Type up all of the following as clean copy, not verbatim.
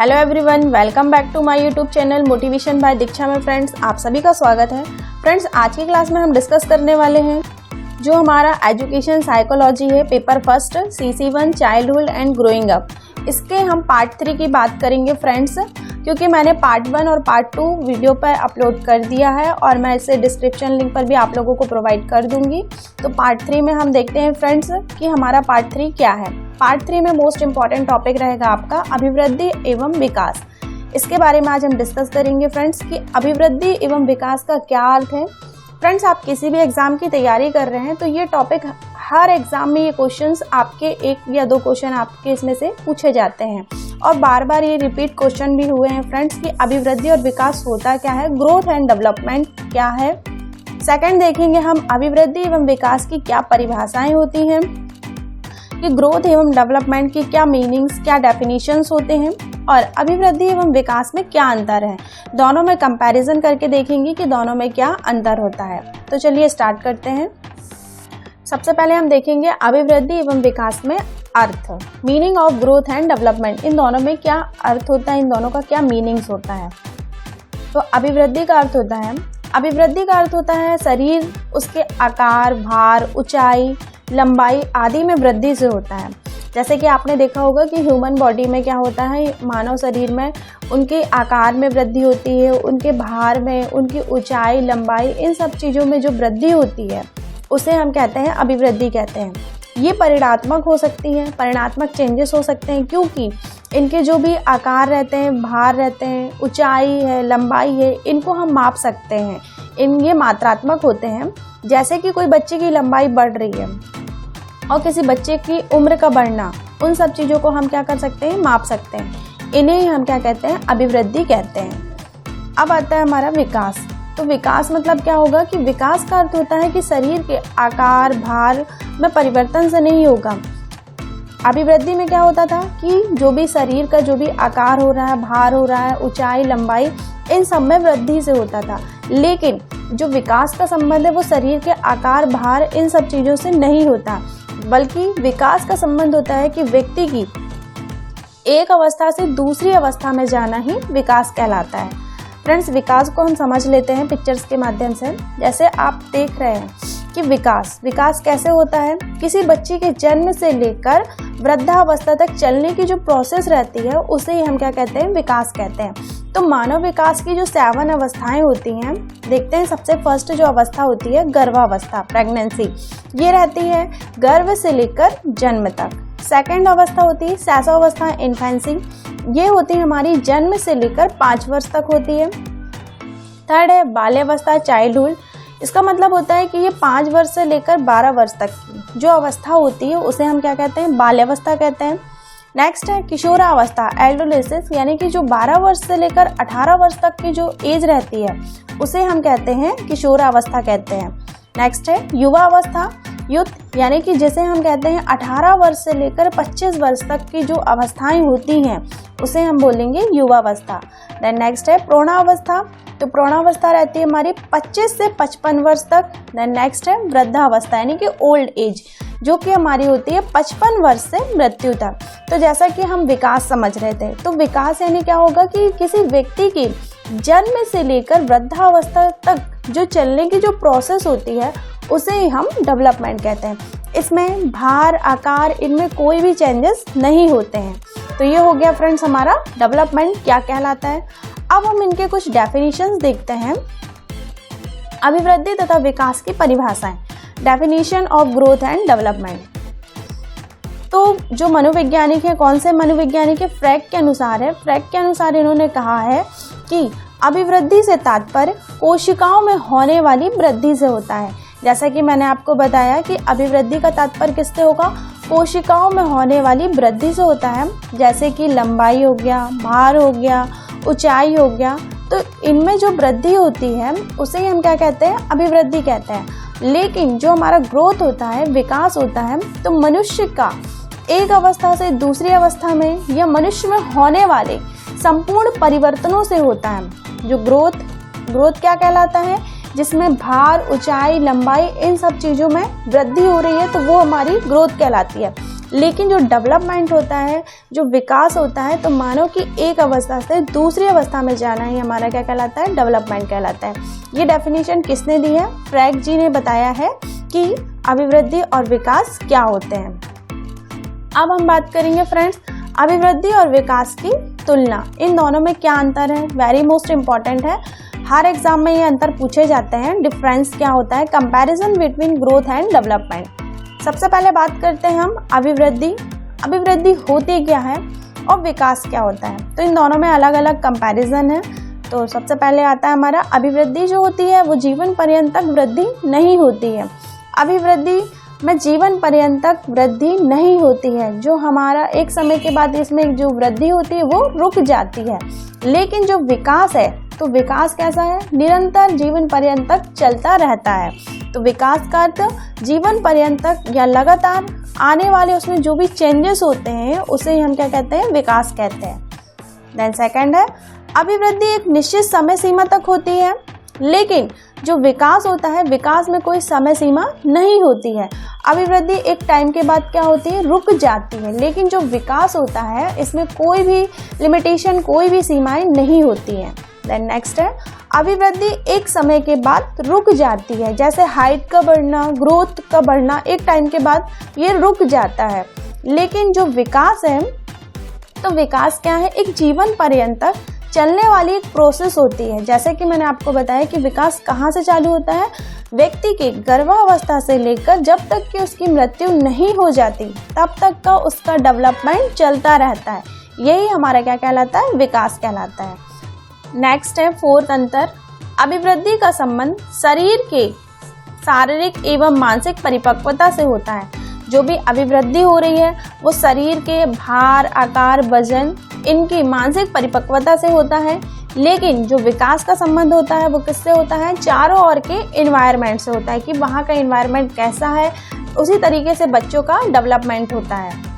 Hello everyone, welcome back to my YouTube channel motivation by Diksha में। Friends, आप सभी का स्वागत है। फ्रेंड्स, आज की क्लास में हम डिस्कस करने वाले हैं जो हमारा एजुकेशन साइकोलॉजी है, paper first CC1 childhood and growing up. इसके हम पार्ट 3 की बात करेंगे फ्रेंड्स, क्योंकि मैंने पार्ट 1 और पार्ट 2 वीडियो पर अपलोड कर दिया है और मैं इसे डिस्क्रिप्शन लिंक पर भी आप लोगों को प्रोवाइड कर दूंगी। तो पार्ट 3 में हम देखते हैं फ्रेंड्स कि हमारा पार्ट 3 क्या है। पार्ट 3 में मोस्ट इम्पॉर्टेंट टॉपिक रहेगा आपका अभिवृद्धि एवं विकास। इसके बारे में आज हम डिस्कस करेंगे फ्रेंड्स कि अभिवृद्धि एवं विकास का क्या अर्थ है। फ्रेंड्स, आप किसी भी एग्जाम की तैयारी कर रहे हैं तो ये टॉपिक हर एग्जाम में ये क्वेश्चंस आपके 1 या 2 क्वेश्चन आपके इसमें से पूछे जाते हैं और बार बार ये रिपीट क्वेश्चन भी हुए हैं फ्रेंड्स कि अभिवृद्धि और विकास होता क्या है, ग्रोथ एंड डेवलपमेंट क्या है। सेकंड देखेंगे हम अभिवृद्धि एवं विकास की क्या परिभाषाएं होती हैं, कि ग्रोथ एवं डेवलपमेंट की क्या मीनिंग्स, क्या डेफिनेशंस होते हैं और अभिवृद्धि एवं विकास में क्या अंतर है। दोनों में कंपैरिजन करके देखेंगे कि दोनों में क्या अंतर होता है। तो चलिए स्टार्ट करते हैं। सबसे पहले हम देखेंगे अभिवृद्धि एवं विकास में अर्थ, meaning of growth and development. इन दोनों में क्या अर्थ होता है, इन दोनों का क्या मीनिंग्स होता है। तो अभिवृद्धि का अर्थ होता है, अभिवृद्धि का अर्थ होता है शरीर, उसके आकार, भार, ऊंचाई, लंबाई आदि में वृद्धि से होता है। जैसे कि आपने देखा होगा कि ह्यूमन बॉडी में क्या होता है, मानव शरीर में उनके आकार में वृद्धि होती है, उनके भार में, उनकी ऊंचाई, लंबाई, इन सब चीज़ों में जो वृद्धि होती है उसे हम कहते हैं अभिवृद्धि कहते हैं। ये परिणात्मक हो सकती है, परिणात्मक चेंजेस हो सकते हैं, क्योंकि इनके जो भी आकार रहते हैं, भार रहते हैं, ऊंचाई है, लंबाई है, इनको हम माप सकते हैं। ये मात्रात्मक होते हैं। जैसे कि कोई बच्चे की लंबाई बढ़ रही है और किसी बच्चे की उम्र का बढ़ना, उन सब चीज़ों को हम क्या कर सकते हैं, माप सकते हैं। इन्हें हम क्या कहते हैं, अभिवृद्धि कहते हैं। अब आता है हमारा विकास। तो विकास मतलब क्या होगा कि विकास का अर्थ होता है कि शरीर के आकार, भार में परिवर्तन से नहीं होगा। अभिवृद्धि में क्या होता था कि जो भी शरीर का जो भी आकार हो रहा है, भार हो रहा है, ऊंचाई, लंबाई, इन सब में वृद्धि से होता था। लेकिन जो विकास का संबंध है वो शरीर के आकार, भार, इन सब चीज़ों से नहीं होता, बल्कि विकास का संबंध होता है कि व्यक्ति की एक अवस्था से दूसरी अवस्था में जाना ही विकास कहलाता है। फ्रेंड्स, विकास को हम समझ लेते हैं पिक्चर्स के माध्यम से। जैसे आप देख रहे हैं कि विकास कैसे होता है। किसी बच्चे के जन्म से लेकर वृद्धावस्था तक चलने की जो प्रोसेस रहती है उसे ही हम क्या कहते हैं, विकास कहते हैं। तो मानव विकास की जो 7 अवस्थाएं होती हैं, देखते हैं। सबसे फर्स्ट जो अवस्था होती है गर्भावस्था, प्रेगनेंसी, ये रहती है गर्भ से लेकर जन्म तक। सेकेंड अवस्था होती है शैशवावस्था, इन्फेंसी, ये होती है हमारी जन्म से लेकर 5 वर्ष तक होती है। थर्ड है बाल्यावस्था, चाइल्डहुड। इसका मतलब होता है कि ये 5 वर्ष से लेकर 12 वर्ष तक की जो अवस्था होती है उसे हम क्या कहते हैं, बाल्यावस्था कहते हैं। नेक्स्ट है किशोरावस्था, एडोलेसेंस, यानी कि जो 12 वर्ष से लेकर 18 वर्ष तक की जो एज रहती है उसे हम कहते हैं किशोरावस्था कहते हैं। नेक्स्ट है युवा अवस्था, यूथ, यानी कि जिसे हम कहते हैं 18 वर्ष से लेकर 25 वर्ष तक की जो अवस्थाएं होती हैं उसे हम बोलेंगे युवावस्था। देन नेक्स्ट है प्रौढ़ावस्था। तो प्रौढ़ावस्था रहती है हमारी 25 से 55 वर्ष तक। देन नेक्स्ट है वृद्धावस्था, यानी कि ओल्ड एज, जो कि हमारी होती है 55 वर्ष से मृत्यु तक। तो जैसा कि हम विकास समझ रहे थे, तो विकास यानी क्या होगा कि किसी व्यक्ति की जन्म से लेकर वृद्धावस्था तक जो चलने की जो प्रोसेस होती है उसे ही हम डेवलपमेंट कहते हैं। इसमें भार, आकार, इनमें कोई भी चेंजेस नहीं होते हैं। तो ये हो गया फ्रेंड्स हमारा डेवलपमेंट क्या कहलाता है। अब हम इनके कुछ डेफिनेशंस देखते हैं। अभिवृद्धि तथा विकास की परिभाषाएं, definition of growth and development. तो जो मनोवैज्ञानिक है, कौन से मनोवैज्ञानिक है, फ्रैग के अनुसार है। फ्रैग के अनुसार इन्होंने कहा है कि अभिवृद्धि से तात्पर्य कोशिकाओं में होने वाली वृद्धि से होता है। जैसा कि मैंने आपको बताया कि अभिवृद्धि का तात्पर्य किससे होगा, कोशिकाओं में होने वाली वृद्धि से होता है। जैसे कि लंबाई हो गया, भार हो गया, ऊंचाई हो गया, तो इनमें जो वृद्धि होती है उसे ही हम क्या कहते हैं, अभिवृद्धि कहते हैं। लेकिन जो हमारा ग्रोथ होता है, विकास होता है, तो मनुष्य का एक अवस्था से दूसरी अवस्था में या मनुष्य में होने वाले संपूर्ण परिवर्तनों से होता है। जो ग्रोथ क्या कहलाता है, जिसमें भार, ऊंचाई, लंबाई, इन सब चीज़ों में वृद्धि हो रही है, तो वो हमारी ग्रोथ कहलाती है। लेकिन जो डेवलपमेंट होता है, जो विकास होता है, तो मानव की एक अवस्था से दूसरी अवस्था में जाना ही हमारा क्या कहलाता है, डेवलपमेंट कहलाता है। ये डेफिनेशन किसने दी है, फ्रैंक जी ने बताया है कि अभिवृद्धि और विकास क्या होते हैं। अब हम बात करेंगे फ्रेंड्स अभिवृद्धि और विकास की तुलना, इन दोनों में क्या अंतर है, वेरी मोस्ट इम्पॉर्टेंट है। हर एग्जाम में ये अंतर पूछे जाते हैं, डिफरेंस क्या होता है, comparison between growth and development. सबसे पहले बात करते हैं हम अभिवृद्धि। अभिवृद्धि होती क्या है और विकास क्या होता है, तो इन दोनों में अलग अलग कंपैरिजन है। तो सबसे पहले आता है हमारा अभिवृद्धि जो होती है वो जीवन पर्यंत तक वृद्धि नहीं होती है। अभिवृद्धि में जीवन पर्यंत तक वृद्धि नहीं होती है, जो हमारा एक समय के बाद इसमें जो वृद्धि होती है वो रुक जाती है। लेकिन जो विकास है, तो विकास कैसा है, निरंतर जीवन पर्यंत तक चलता रहता है। तो विकास का अर्थ जीवन पर्यंत तक या लगातार आने वाले उसमें जो भी चेंजेस होते हैं उसे हम क्या कहते हैं, विकास कहते हैं। देन सेकंड है अभिवृद्धि एक निश्चित समय सीमा तक होती है, लेकिन जो विकास होता है, विकास में कोई समय सीमा नहीं होती है। अभिवृद्धि एक टाइम के बाद क्या होती है, रुक जाती है, लेकिन जो विकास होता है इसमें कोई भी लिमिटेशन, कोई भी सीमाएं नहीं होती हैं। देन नेक्स्ट है अभिवृद्धि एक समय के बाद रुक जाती है, जैसे हाइट का बढ़ना, ग्रोथ का बढ़ना एक टाइम के बाद ये रुक जाता है। लेकिन जो विकास है, तो विकास क्या है, एक जीवन पर्यंत तक चलने वाली एक प्रोसेस होती है। जैसे कि मैंने आपको बताया कि विकास कहाँ से चालू होता है, व्यक्ति के गर्भावस्था से लेकर जब तक कि उसकी मृत्यु नहीं हो जाती तब तक का उसका डेवलपमेंट चलता रहता है। यही हमारा क्या कहलाता है, विकास कहलाता है। नेक्स्ट है फोर्थ अंतर, अभिवृद्धि का संबंध शरीर के शारीरिक एवं मानसिक परिपक्वता से होता है। जो भी अभिवृद्धि हो रही है वो शरीर के भार, आकार, वजन, इनकी मानसिक परिपक्वता से होता है। लेकिन जो विकास का संबंध होता है वो किससे होता है, चारों ओर के एनवायरनमेंट से होता है कि वहाँ का एनवायरनमेंट कैसा है, उसी तरीके से बच्चों का डेवलपमेंट होता है।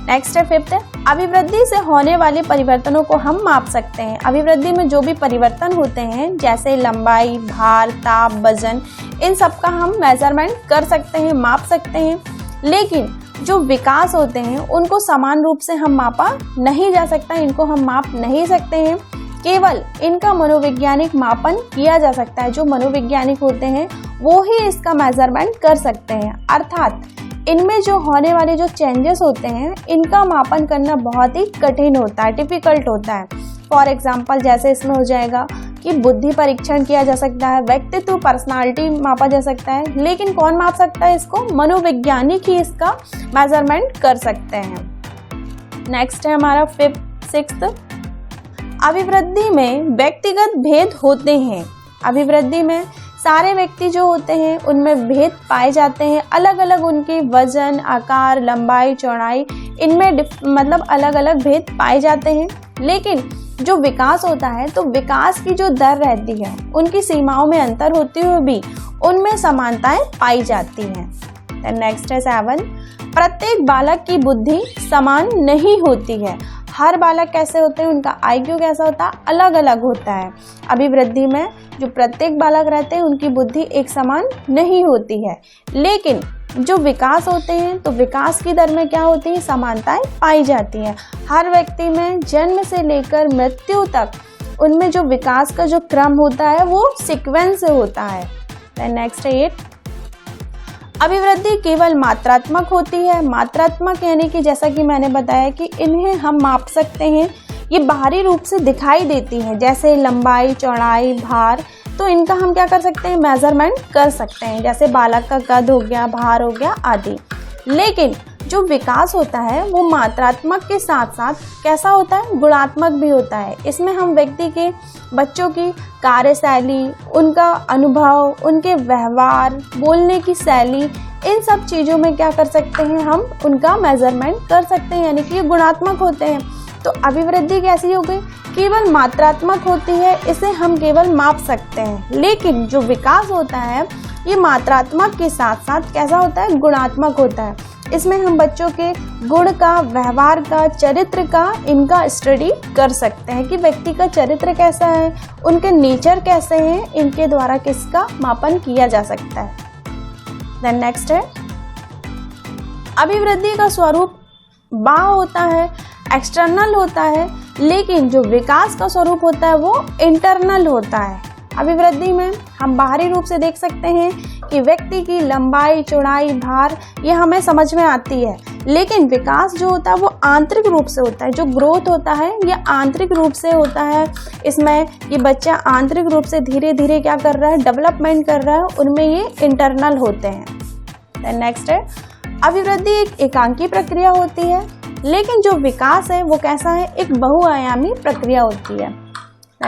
नेक्स्ट है फिफ्थ है अभिवृद्धि से होने वाले परिवर्तनों को हम माप सकते हैं। अभिवृद्धि में जो भी परिवर्तन होते हैं जैसे लंबाई, भार, ताप, वजन, इन सब का हम मेजरमेंट कर सकते हैं, माप सकते हैं। लेकिन जो विकास होते हैं उनको समान रूप से हम मापा नहीं जा सकता, इनको हम माप नहीं सकते हैं। केवल इनका मनोवैज्ञानिक मापन किया जा सकता है। जो मनोवैज्ञानिक होते हैं वो ही इसका मेजरमेंट कर सकते हैं, अर्थात इनमें जो होने वाले जो चेंजेस होते हैं इनका मापन करना बहुत ही कठिन होता है, डिफिकल्ट होता है। फॉर एग्जाम्पल जैसे इसमें हो जाएगा कि बुद्धि परीक्षण किया जा सकता है, व्यक्तित्व, पर्सनालिटी मापा जा सकता है, लेकिन कौन माप सकता है इसको, मनोवैज्ञानिक ही इसका मेजरमेंट कर सकते हैं। नेक्स्ट है हमारा सिक्स्थ, अभिवृद्धि में व्यक्तिगत भेद होते हैं। अभिवृद्धि में सारे व्यक्ति जो होते हैं उनमें भेद पाए जाते हैं, अलग अलग उनके वजन, आकार, लंबाई, चौड़ाई, इनमें मतलब अलग अलग भेद पाए जाते हैं। लेकिन जो विकास होता है तो विकास की जो दर रहती है उनकी सीमाओं में अंतर होते हुए भी उनमें समानताएं पाई जाती हैं। नेक्स्ट है 7, प्रत्येक बालक की बुद्धि समान नहीं होती है। हर बालक कैसे होते हैं, उनका IQ कैसा होता है, अलग अलग होता है। अभिवृद्धि में जो प्रत्येक बालक रहते हैं उनकी बुद्धि एक समान नहीं होती है। लेकिन जो विकास होते हैं तो विकास की दर में क्या होती है, समानताएं पाई जाती हैं। हर व्यक्ति में जन्म से लेकर मृत्यु तक उनमें जो विकास का जो क्रम होता है वो सीक्वेंस से होता है। नेक्स्ट है 8, अभिवृद्धि केवल मात्रात्मक होती है। मात्रात्मक यानी कि जैसा कि मैंने बताया कि इन्हें हम माप सकते हैं, ये बाहरी रूप से दिखाई देती हैं, जैसे लंबाई, चौड़ाई, भार, तो इनका हम क्या कर सकते हैं, मेजरमेंट कर सकते हैं, जैसे बालक का कद हो गया, भार हो गया आदि। लेकिन जो विकास होता है वो मात्रात्मक के साथ साथ कैसा होता है, गुणात्मक भी होता है। इसमें हम व्यक्ति के, बच्चों की कार्यशैली, उनका अनुभव, उनके व्यवहार, बोलने की शैली, इन सब चीज़ों में क्या कर सकते हैं, हम उनका मेजरमेंट कर सकते हैं, यानी कि ये गुणात्मक होते हैं। तो अभिवृद्धि कैसी हो गई, केवल मात्रात्मक होती है, इसे हम केवल माप सकते हैं। लेकिन जो विकास होता है ये मात्रात्मक के साथ साथ कैसा होता है, गुणात्मक होता है। इसमें हम बच्चों के गुण का, व्यवहार का, चरित्र का, इनका स्टडी कर सकते हैं कि व्यक्ति का चरित्र कैसा है, उनके नेचर कैसे हैं, इनके द्वारा किसका मापन किया जा सकता है। देन नेक्स्ट है अभिवृद्धि का स्वरूप बाह्य होता है, एक्सटर्नल होता है, लेकिन जो विकास का स्वरूप होता है वो इंटरनल होता है। अभिवृद्धि में हम बाहरी रूप से देख सकते हैं कि व्यक्ति की लंबाई, चौड़ाई, भार ये हमें समझ में आती है, लेकिन विकास जो होता है वो आंतरिक रूप से होता है। जो ग्रोथ होता है ये आंतरिक रूप से होता है। इसमें ये बच्चा आंतरिक रूप से धीरे धीरे क्या कर रहा है, डेवलपमेंट कर रहा है, उनमें ये इंटरनल होते हैं। नेक्स्ट है अभिवृद्धि एक एकांकी प्रक्रिया होती है, लेकिन जो विकास है वो कैसा है, एक बहुआयामी प्रक्रिया होती है।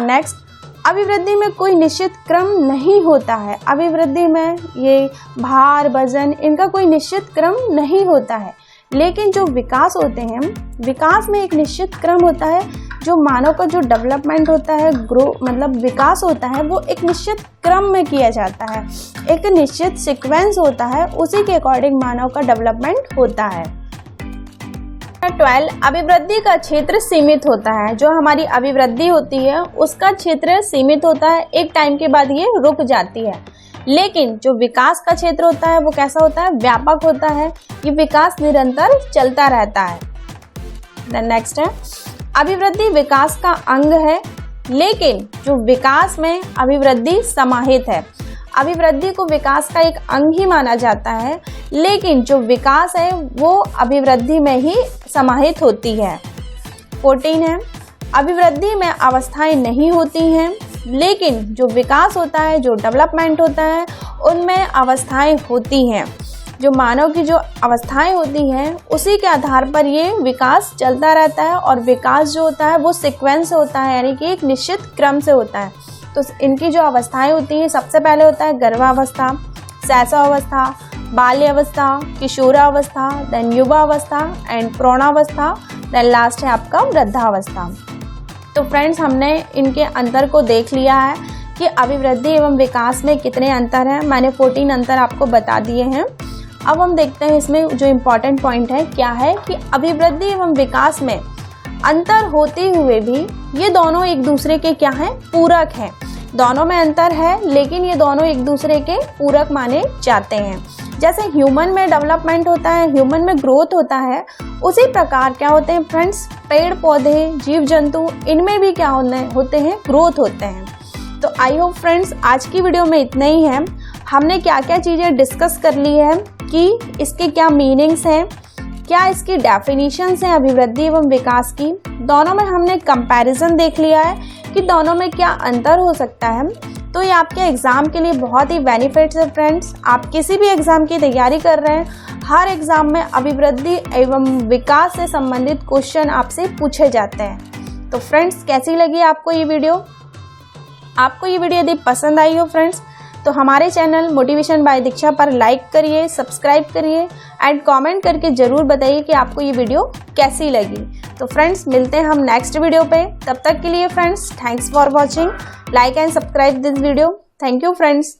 नेक्स्ट अभिवृद्धि में कोई निश्चित क्रम नहीं होता है। अभिवृद्धि में ये भार, वजन इनका कोई निश्चित क्रम नहीं होता है, लेकिन जो विकास होते हैं, विकास में एक निश्चित क्रम होता है। जो मानव का जो डेवलपमेंट होता है, मतलब विकास होता है, वो एक निश्चित क्रम में किया जाता है, एक निश्चित सीक्वेंस होता है, उसी के अकॉर्डिंग मानव का डेवलपमेंट होता है। 12 अभिवृद्धि का क्षेत्र सीमित होता है। जो हमारी अभिवृद्धि होती है उसका क्षेत्र सीमित होता है, एक टाइम के बाद ये रुक जाती है। लेकिन जो विकास का क्षेत्र होता है वो कैसा होता है, व्यापक होता है। ये विकास निरंतर चलता रहता है। देन नेक्स्ट है अभिवृद्धि विकास का अंग है, लेकिन जो विकास में अभिवृद्धि समाहित है। अभिवृद्धि को विकास का एक अंग ही माना जाता है, लेकिन जो विकास है वो अभिवृद्धि में ही समाहित होती है। 14 है अभिवृद्धि में अवस्थाएं नहीं होती हैं, लेकिन जो विकास होता है, जो डेवलपमेंट होता है, उनमें अवस्थाएं होती हैं। जो मानव की जो अवस्थाएं होती हैं उसी के आधार पर ये विकास चलता रहता है, और विकास जो होता है वो सीक्वेंस होता है, यानी कि एक निश्चित क्रम से होता है। तो इनकी जो अवस्थाएं होती हैं, सबसे पहले होता है गर्भावस्था, शैशवावस्था, बाल्यावस्था, किशोरावस्था, देन युवावस्था एंड प्रौढ़ावस्था, देन लास्ट है आपका वृद्धावस्था। तो फ्रेंड्स हमने इनके अंतर को देख लिया है कि अभिवृद्धि एवं विकास में कितने अंतर हैं। मैंने 14 अंतर आपको बता दिए हैं। अब हम देखते हैं इसमें जो इम्पोर्टेंट पॉइंट है क्या है कि अभिवृद्धि एवं विकास में अंतर होते हुए भी ये दोनों एक दूसरे के क्या हैं, पूरक हैं। दोनों में अंतर है, लेकिन ये दोनों एक दूसरे के पूरक माने जाते हैं। जैसे ह्यूमन में डेवलपमेंट होता है, ह्यूमन में ग्रोथ होता है, उसी प्रकार क्या होते हैं फ्रेंड्स, पेड़ पौधे, जीव जंतु, इनमें भी क्या होते हैं, ग्रोथ होते हैं। तो आई होप फ्रेंड्स आज की वीडियो में इतना ही है। हमने क्या क्या चीज़ें डिस्कस कर ली है कि इसके क्या मीनिंग्स हैं, क्या इसकी डेफिनेशंस हैं अभिवृद्धि एवं विकास की। दोनों में हमने कंपैरिजन देख लिया है कि दोनों में क्या अंतर हो सकता है। तो ये आपके एग्ज़ाम के लिए बहुत ही बेनिफिट्स है फ्रेंड्स। आप किसी भी एग्ज़ाम की तैयारी कर रहे हैं, हर एग्ज़ाम में अभिवृद्धि एवं विकास से संबंधित क्वेश्चन आपसे पूछे जाते हैं। तो फ्रेंड्स कैसी लगी आपको ये वीडियो? आपको ये वीडियो यदि पसंद आई हो फ्रेंड्स, तो हमारे चैनल मोटिवेशन बाय दीक्षा पर लाइक करिए, सब्सक्राइब करिए एंड कमेंट करके ज़रूर बताइए कि आपको ये वीडियो कैसी लगी। तो फ्रेंड्स मिलते हैं हम नेक्स्ट वीडियो पे। तब तक के लिए friends thanks for watching, like and subscribe this video. Thank you friends.